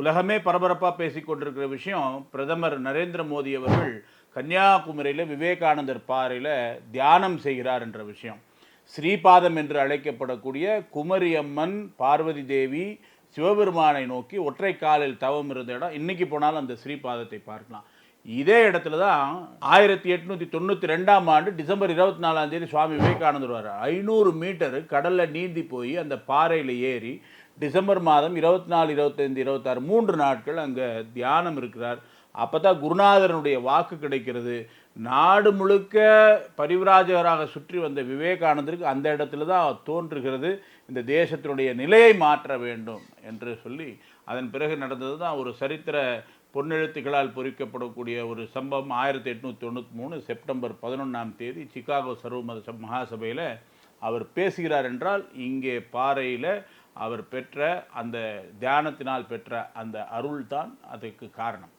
உலகமே பரபரப்பாக பேசிக்கொண்டிருக்கிற விஷயம், பிரதமர் நரேந்திர மோடி அவர்கள் கன்னியாகுமரியில் விவேகானந்தர் பாறையில் தியானம் செய்கிறார் என்ற விஷயம். ஸ்ரீபாதம் என்று அழைக்கப்படக்கூடிய குமரி அம்மன், பார்வதி தேவி, சிவபெருமானை நோக்கி ஒற்றை காலில் தவம் இருந்த இடம். இன்னைக்கு போனாலும் அந்த ஸ்ரீபாதத்தை பார்க்கலாம். இதே இடத்துல தான் 1892ஆம் ஆண்டு டிசம்பர் 24ஆம் தேதி சுவாமி விவேகானந்தர் வர்றார். 500 மீட்டர் கடலில் நீந்தி போய் அந்த பாறையில் ஏறி டிசம்பர் மாதம் 24, 25, 26 3 நாட்கள் அங்கே தியானம் இருக்கிறார். அப்போ தான் குருநாதரனுடைய வாக்கு கிடைக்கிறது. நாடு முழுக்க பரிவிராஜகராக சுற்றி வந்த விவேகானந்தருக்கு அந்த இடத்துல தான் தோன்றுகிறது, இந்த தேசத்தினுடைய நிலையை மாற்ற வேண்டும் என்று சொல்லி. அதன் பிறகு நடந்தது தான் ஒரு சரித்திர பொன்னெழுத்துக்களால் பொறிக்கப்படக்கூடிய ஒரு சம்பவம். 1893 செப்டம்பர் 11ஆம் தேதி சிகாகோ சர்வமத மகாசபையில் அவர் பேசுகிறார் என்றால், இங்கே பாறையில் அவர் பெற்ற அந்த தியானத்தினால் பெற்ற அந்த அருள் தான் அதுக்கு காரணம்.